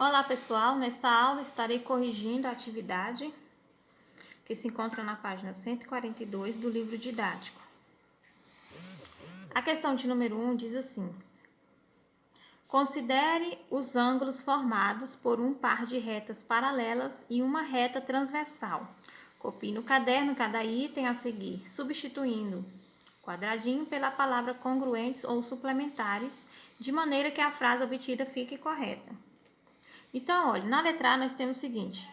Olá pessoal, nessa aula estarei corrigindo a atividade que se encontra na página 142 do livro didático. A questão de número 1 diz assim: considere os ângulos formados por um par de retas paralelas e uma reta transversal. Copie no caderno cada item a seguir, substituindo quadradinho pela palavra congruentes ou suplementares, de maneira que a frase obtida fique correta. Então, olha, na letra A nós temos o seguinte: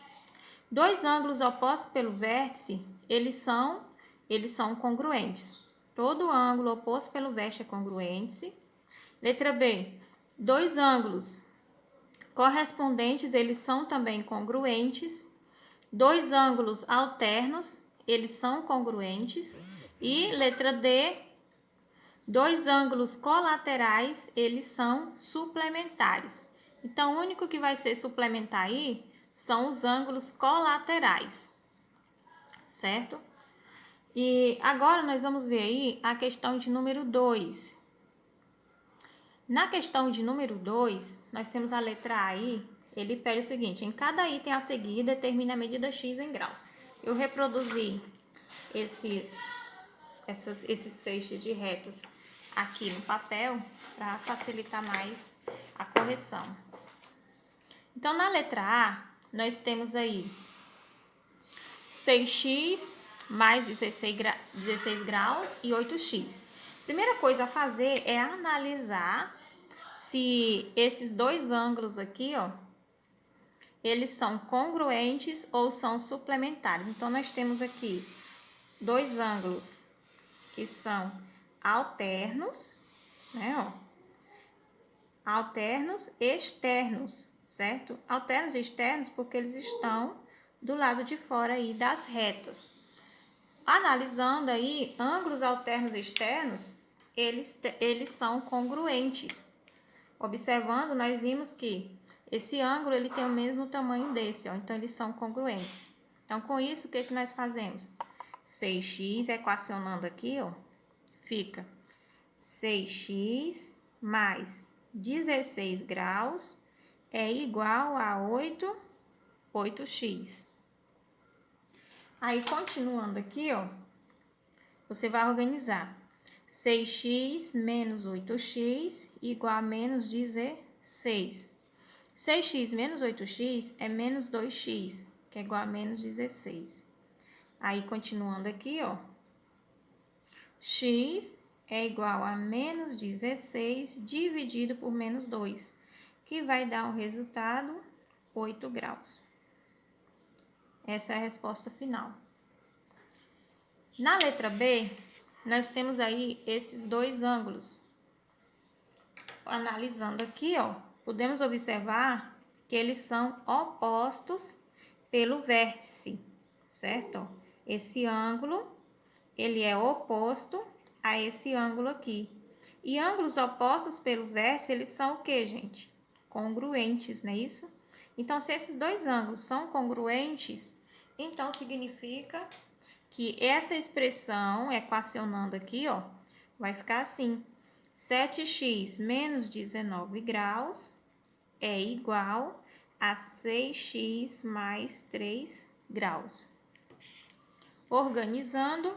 dois ângulos opostos pelo vértice, eles são congruentes. Todo ângulo oposto pelo vértice é congruente. Letra B, dois ângulos correspondentes, eles são também congruentes. Dois ângulos alternos, eles são congruentes. E letra D, dois ângulos colaterais, eles são suplementares. Então, o único que vai ser suplementar aí são os ângulos colaterais, certo? E agora nós vamos ver aí a questão de número 2. Na questão de número 2, nós temos a letra A aí, ele pede o seguinte: em cada item a seguir, determine a medida x em graus. Eu reproduzi esses feixes de retas aqui no papel para facilitar mais a correção. Então, na letra A, nós temos aí 6x mais 16 graus e 8x. Primeira coisa a fazer é analisar se esses dois ângulos aqui, ó, eles são congruentes ou são suplementares. Então, nós temos aqui dois ângulos que são alternos, né, ó, alternos externos, certo? Alternos externos porque eles estão do lado de fora aí das retas. Analisando aí, ângulos alternos externos, eles são congruentes. Observando, nós vimos que esse ângulo ele tem o mesmo tamanho desse, ó, então eles são congruentes. Então, com isso, o que nós fazemos? 6x, equacionando aqui, ó, fica 6x mais 16 graus é igual a 8x. Aí, continuando aqui, ó, você vai organizar 6x menos 8x igual a menos 16. 6x menos 8x é menos 2x, que é igual a menos 16. Aí, continuando aqui, ó, x é igual a menos 16 dividido por menos 2, que vai dar o resultado 8 graus. Essa é a resposta final. Na letra B, nós temos aí esses dois ângulos. Analisando aqui, ó, podemos observar que eles são opostos pelo vértice, certo? Esse ângulo, ele é oposto a esse ângulo aqui. E ângulos opostos pelo vértice, eles são o que, gente? Congruentes, não é isso? Então, se esses dois ângulos são congruentes, então significa que essa expressão, equacionando aqui, ó, vai ficar assim: 7x menos 19 graus é igual a 6x mais 3 graus. Organizando,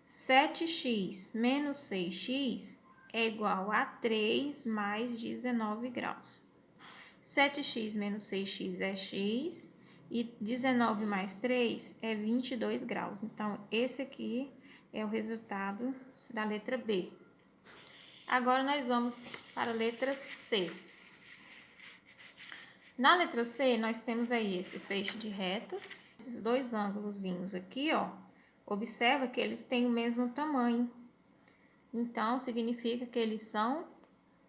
7x menos 6x é igual a 3 mais 19 graus. 7x menos 6x é x e 19 mais 3 é 22 graus. Então, esse aqui é o resultado da letra B. Agora, nós vamos para a letra C. Na letra C, nós temos aí esse feixe de retas. Esses dois ângulozinhos aqui, ó, observa que eles têm o mesmo tamanho. Então, significa que eles são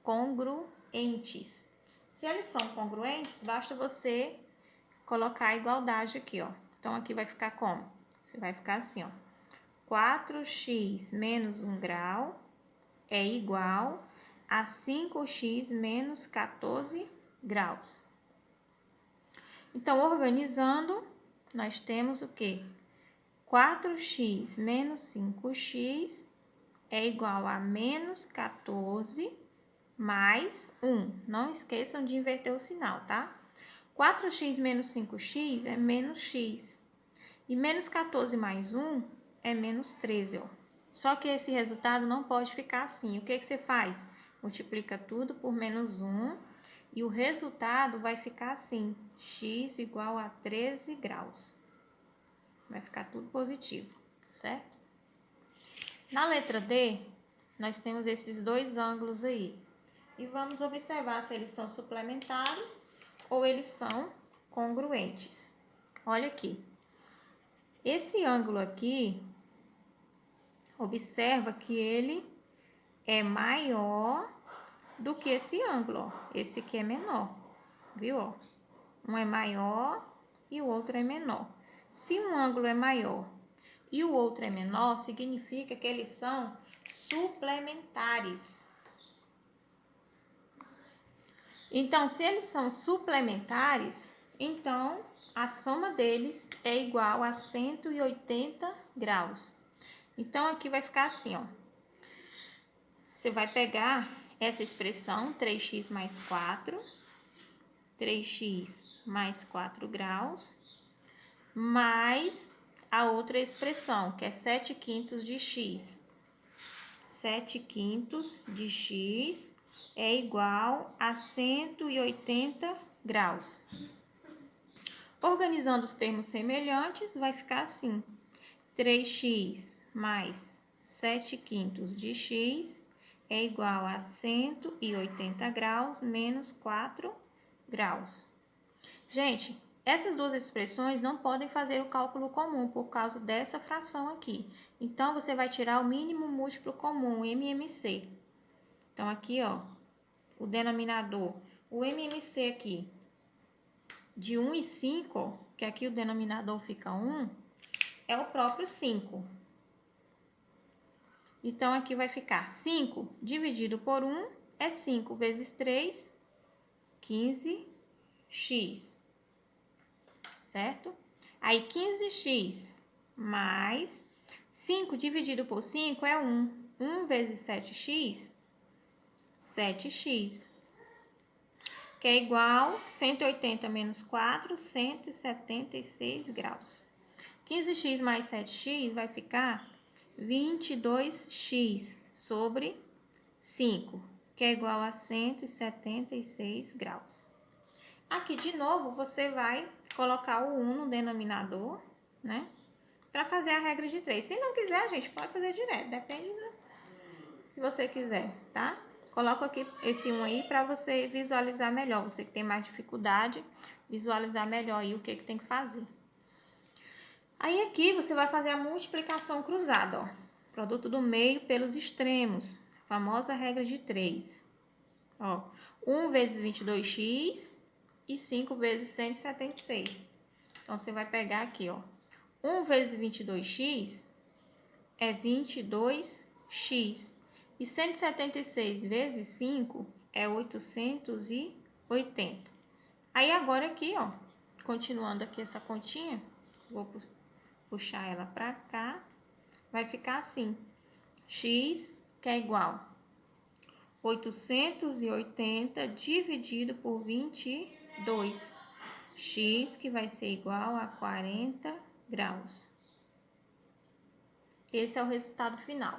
congruentes. Se eles são congruentes, basta você colocar a igualdade aqui, ó. Então, aqui vai ficar como? Você vai ficar assim, ó. 4x menos 1 grau é igual a 5x menos 14 graus. Então, organizando, nós temos o quê? 4x menos 5x é igual a menos 14 mais 1. Não esqueçam de inverter o sinal, tá? 4x menos 5x é menos x. E menos 14 mais 1 é menos 13, ó. Só que esse resultado não pode ficar assim. O que você faz? Multiplica tudo por menos 1 e o resultado vai ficar assim. X igual a 13 graus. Vai ficar tudo positivo, certo? Na letra D, nós temos esses dois ângulos aí. E vamos observar se eles são suplementares ou eles são congruentes. Olha aqui. Esse ângulo aqui, observa que ele é maior do que esse ângulo, ó. Esse aqui é menor, viu, ó? Um é maior e o outro é menor. Se um ângulo é maior e o outro é menor, significa que eles são suplementares. Então, se eles são suplementares, então a soma deles é igual a 180 graus. Então, aqui vai ficar assim, ó. Você vai pegar essa expressão, 3x mais 4, 3x mais 4 graus, mais a outra expressão, que é 7/5 de x. 7/5 de x é igual a 180 graus. Organizando os termos semelhantes, vai ficar assim. 3x mais 7/5 de x é igual a 180 graus menos 4 graus. Gente, essas duas expressões não podem fazer o cálculo comum por causa dessa fração aqui. Então, você vai tirar o mínimo múltiplo comum, MMC. Então, aqui, ó, o denominador, o MMC aqui, de 1 e 5, ó, que aqui o denominador fica 1, é o próprio 5. Então, aqui vai ficar 5 dividido por 1 é 5 vezes 3, 15x. Certo? Aí, 15x mais 5 dividido por 5 é 1. 1 vezes 7x, 7x. Que é igual 180 menos 4, 176 graus. 15x mais 7x vai ficar 22x sobre 5, que é igual a 176 graus. Aqui, de novo, você vai colocar o 1 no denominador, né? Para fazer a regra de 3. Se não quiser, a gente pode fazer direto, depende se você quiser, tá? Coloco aqui esse 1 aí para você visualizar melhor. Você que tem mais dificuldade, visualizar melhor aí o que tem que fazer. Aí aqui você vai fazer a multiplicação cruzada, ó. Produto do meio pelos extremos. Famosa regra de 3. Ó, 1 vezes 22x e 5 vezes 176. Então, você vai pegar aqui, ó. 1 vezes 22x é 22x. E 176 vezes 5 é 880. Aí, agora aqui, ó, continuando aqui essa continha, vou puxar ela para cá, vai ficar assim. X, que é igual 880 dividido por 22. X, que vai ser igual a 40 graus. Esse é o resultado final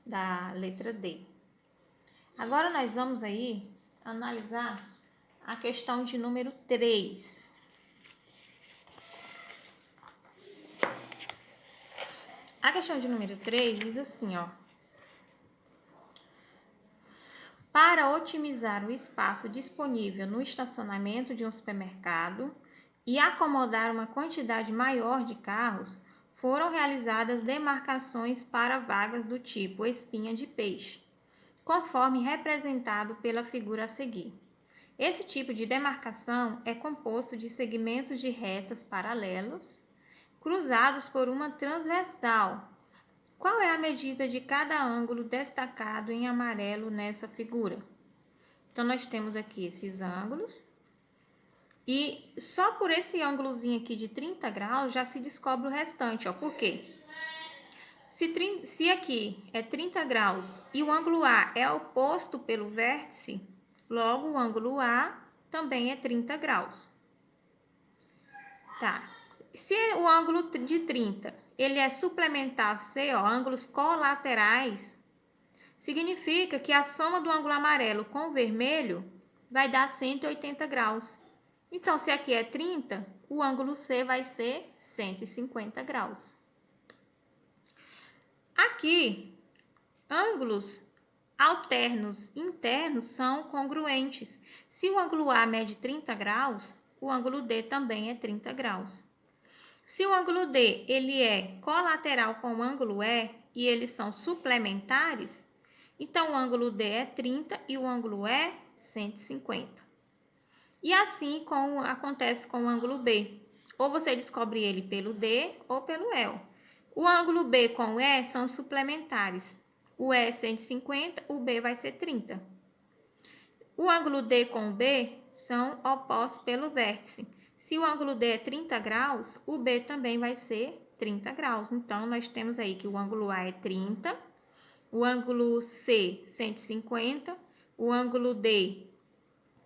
da letra D. Agora, nós vamos aí analisar a questão de número 3. A questão de número 3 diz assim, ó. Para otimizar o espaço disponível no estacionamento de um supermercado e acomodar uma quantidade maior de carros, foram realizadas demarcações para vagas do tipo espinha de peixe, conforme representado pela figura a seguir. Esse tipo de demarcação é composto de segmentos de retas paralelos, cruzados por uma transversal. Qual é a medida de cada ângulo destacado em amarelo nessa figura? Então, nós temos aqui esses ângulos. E só por esse ângulozinho aqui de 30 graus já se descobre o restante, ó. Por quê? Se aqui é 30 graus e o ângulo A é oposto pelo vértice, logo o ângulo A também é 30 graus. Tá. Se o ângulo de 30, ele é suplementar C, ó, ângulos colaterais, significa que a soma do ângulo amarelo com o vermelho vai dar 180 graus. Então, se aqui é 30, o ângulo C vai ser 150 graus. Aqui, ângulos alternos internos são congruentes. Se o ângulo A mede 30 graus, o ângulo D também é 30 graus. Se o ângulo D ele é colateral com o ângulo E e eles são suplementares, então o ângulo D é 30 e o ângulo E 150. E assim acontece com o ângulo B. Ou você descobre ele pelo D ou pelo E. O ângulo B com o E são suplementares. O E é 150, o B vai ser 30. O ângulo D com o B são opostos pelo vértice. Se o ângulo D é 30 graus, o B também vai ser 30 graus. Então, nós temos aí que o ângulo A é 30, o ângulo C 150, o ângulo D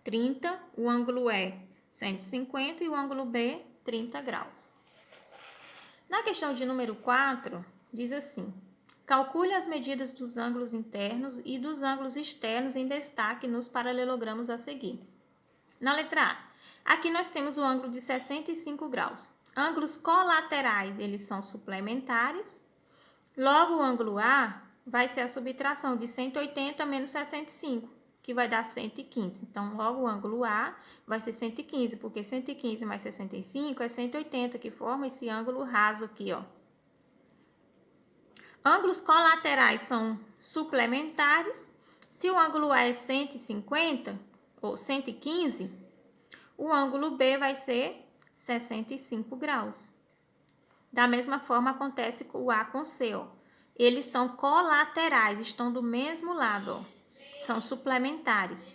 30, o ângulo E 150 e o ângulo B 30 graus. Na questão de número 4, diz assim: calcule as medidas dos ângulos internos e dos ângulos externos em destaque nos paralelogramas a seguir. Na letra A, aqui nós temos o ângulo de 65 graus. Ângulos colaterais, eles são suplementares. Logo, o ângulo A vai ser a subtração de 180 menos 65, que vai dar 115. Então, logo o ângulo A vai ser 115, porque 115 mais 65 é 180, que forma esse ângulo raso aqui, ó. Ângulos colaterais são suplementares. Se o ângulo A é 150 ou 115, o ângulo B vai ser 65 graus. Da mesma forma acontece com o A com C, ó. Eles são colaterais, estão do mesmo lado, ó. São suplementares.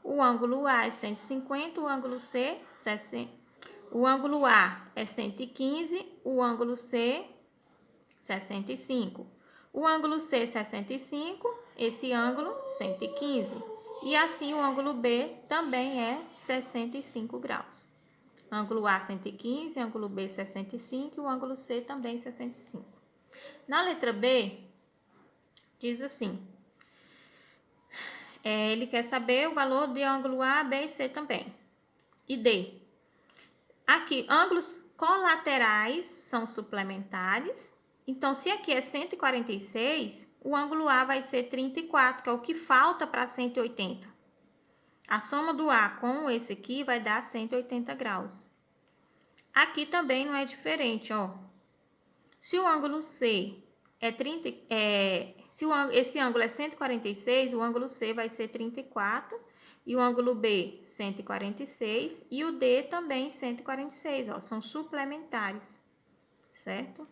O ângulo A é 150, o ângulo C 60. O ângulo A é 115, o ângulo C 65. O ângulo C 65, esse ângulo 115. E assim o ângulo B também é 65 graus. Ângulo A 115, ângulo B 65 e o ângulo C também 65. Na letra B, diz assim: ele quer saber o valor de ângulo A, B e C também. E D. Aqui, ângulos colaterais são suplementares. Então, se aqui é 146, o ângulo A vai ser 34, que é o que falta para 180. A soma do A com esse aqui vai dar 180 graus. Aqui também não é diferente, ó. Se o ângulo C é 30, esse ângulo é 146, o ângulo C vai ser 34 e o ângulo B 146 e o D também 146, ó, são suplementares, certo?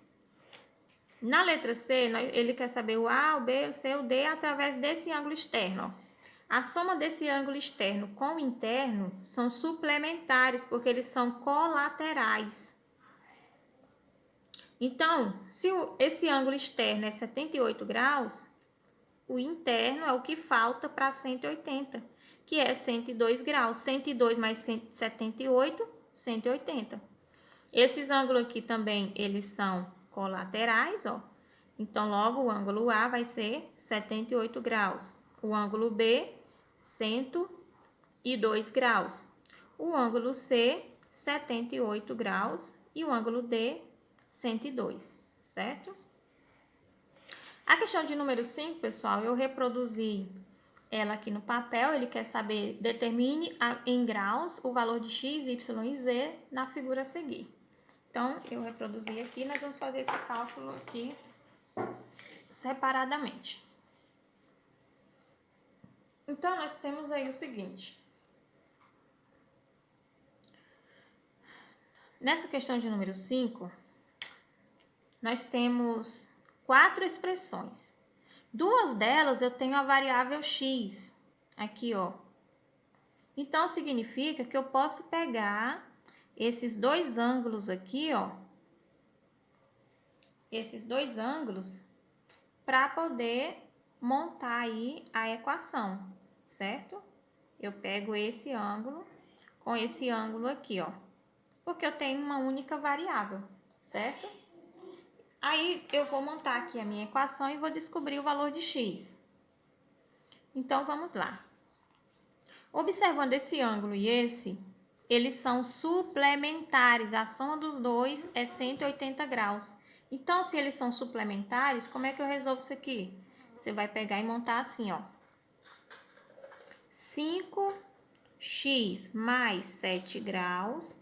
Na letra C, ele quer saber o A, o B, o C, o D através desse ângulo externo, ó. A soma desse ângulo externo com o interno são suplementares, porque eles são colaterais. Então, se esse ângulo externo é 78 graus, o interno é o que falta para 180, que é 102 graus. 102 mais 78, 180. Esses ângulos aqui também, eles são colaterais, ó. Então, logo, o ângulo A vai ser 78 graus. O ângulo B, 102 graus. O ângulo C, 78 graus. E o ângulo D, 102, certo? A questão de número 5, pessoal, eu reproduzi ela aqui no papel. Ele quer saber, determine em graus o valor de x, y e z na figura a seguir. Então, eu reproduzi aqui, nós vamos fazer esse cálculo aqui separadamente. Então, nós temos aí o seguinte. Nessa questão de número 5, nós temos 4 expressões. 2 delas eu tenho a variável x, aqui, ó. Então, significa que eu posso pegar esses 2 ângulos aqui, ó. Esses 2 ângulos para poder montar aí a equação, certo? Eu pego esse ângulo com esse ângulo aqui, ó. Porque eu tenho uma única variável, certo? Aí, eu vou montar aqui a minha equação e vou descobrir o valor de x. Então, vamos lá. Observando esse ângulo e esse, eles são suplementares. A soma dos dois é 180 graus. Então, se eles são suplementares, como é que eu resolvo isso aqui? Você vai pegar e montar assim, ó. 5x mais 7 graus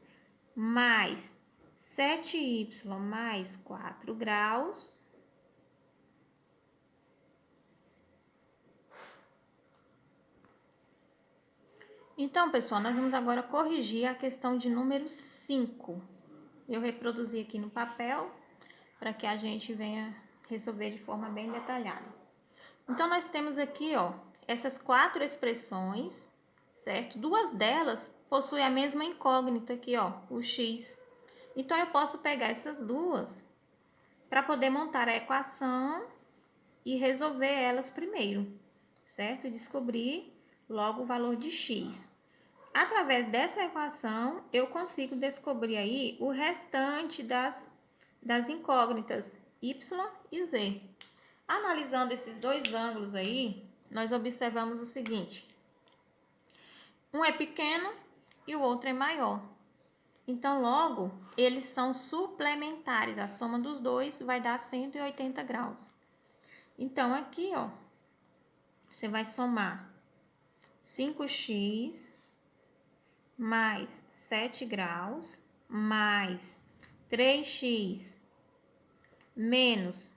mais 7y mais 4 graus Então, pessoal, nós vamos agora corrigir a questão de número 5. Eu reproduzi aqui no papel para que a gente venha resolver de forma bem detalhada. Então, nós temos aqui, ó, essas 4 expressões, certo? 2 delas possuem a mesma incógnita aqui, ó, o x. Então, eu posso pegar essas duas para poder montar a equação e resolver elas primeiro, certo? E descobrir logo o valor de x. Através dessa equação, eu consigo descobrir aí o restante das incógnitas y e z. Analisando esses dois ângulos aí, nós observamos o seguinte. Um é pequeno e o outro é maior. Então, logo, eles são suplementares. A soma dos dois vai dar 180 graus. Então, aqui, ó, você vai somar 5x mais 7 graus mais 3x menos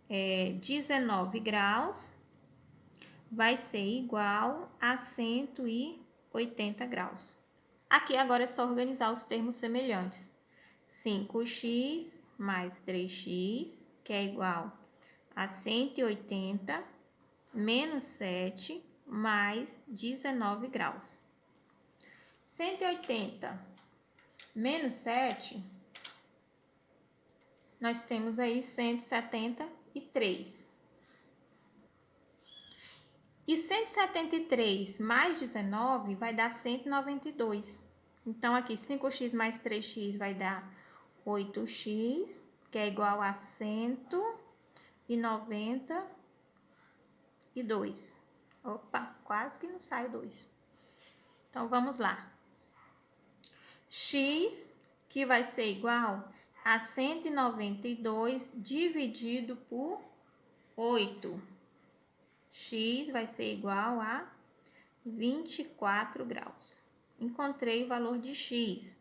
19 graus vai ser igual a 180 graus. Aqui agora é só organizar os termos semelhantes. 5x mais 3x, que é igual a 180, menos 7, mais 19 graus. 180 menos 7, nós temos aí 173. E 173 mais 19 vai dar 192. Então, aqui 5x mais 3x vai dar 8x, que é igual a 192. Opa, quase que não sai 2. Então, vamos lá. X, que vai ser igual a 192 dividido por 8. X vai ser igual a 24 graus. Encontrei o valor de x.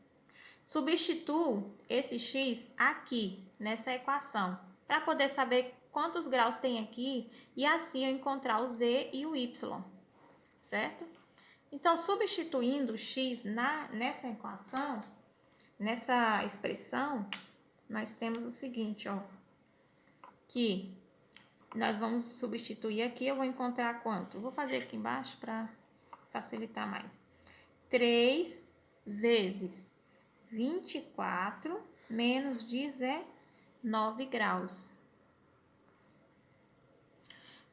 Substituo esse x aqui, nessa equação, para poder saber quantos graus tem aqui e assim eu encontrar o z e o y, certo? Então, substituindo o x nessa equação, nessa expressão, nós temos o seguinte, ó, que nós vamos substituir aqui, eu vou encontrar quanto? Vou fazer aqui embaixo para facilitar mais. 3 vezes 24 menos 19 graus.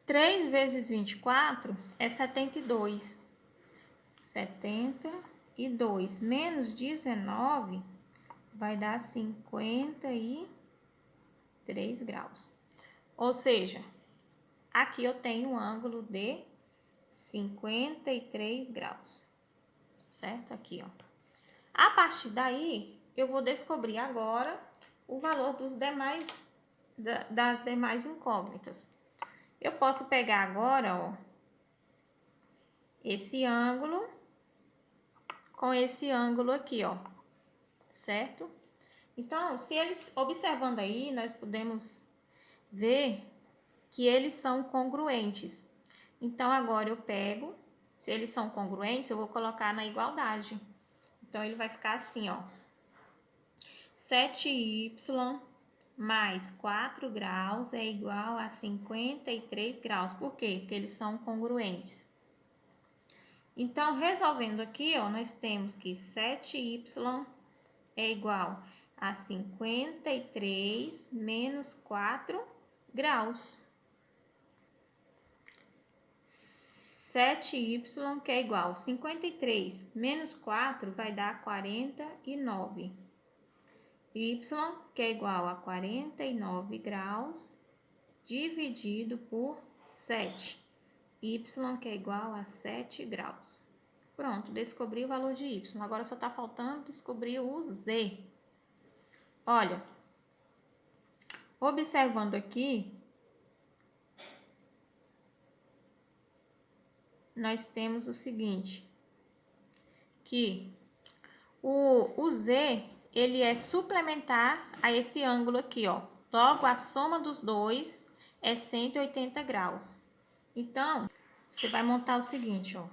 3 vezes 24 é 72. 72 menos 19 vai dar 53 graus. Ou seja, aqui eu tenho um ângulo de 53 graus, certo? Aqui, ó. A partir daí, eu vou descobrir agora o valor das demais incógnitas. Eu posso pegar agora, ó, esse ângulo com esse ângulo aqui, ó, certo? Então, se eles, observando aí, nós podemos ver que eles são congruentes. Então, agora eu pego, se eles são congruentes, eu vou colocar na igualdade. Então, ele vai ficar assim, ó. 7y mais 4 graus é igual a 53 graus. Por quê? Porque eles são congruentes. Então, resolvendo aqui, ó, nós temos que 7y é igual a 53 menos 4 graus. 7y, que é igual a 53 menos 4, vai dar 49. Y, que é igual a 49 graus, dividido por 7. Y, que é igual a 7 graus. Pronto, descobri o valor de y. Agora só está faltando descobrir o z. Olha, observando aqui, nós temos o seguinte, que o z, ele é suplementar a esse ângulo aqui, ó. Logo, a soma dos dois é 180 graus. Então, você vai montar o seguinte, ó.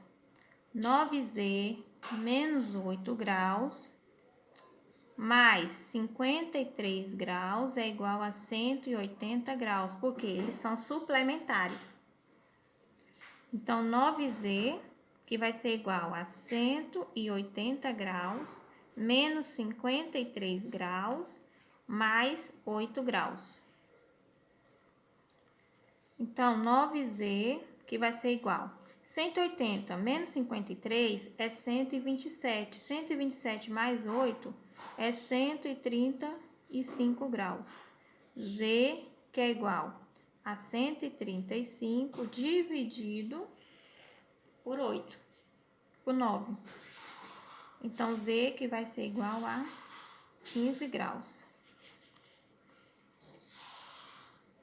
9z menos 8 graus mais 53 graus é igual a 180 graus, porque eles são suplementares. Então, 9z, que vai ser igual a 180 graus, menos 53 graus, mais 8 graus. Então, 9z, que vai ser igual 180 menos 53 é 127. 127 mais 8 é 135 graus. Z, que é igual a 135 dividido por 8, por 9. Então, Z, que vai ser igual a 15 graus.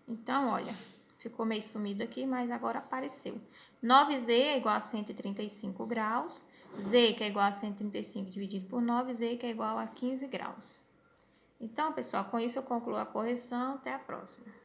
Então, olha, ficou meio sumido aqui, mas agora apareceu. 9z é igual a 135 graus. Z, que é igual a 135 dividido por 9, Z, que é igual a 15 graus. Então, pessoal, com isso eu concluo a correção. Até a próxima.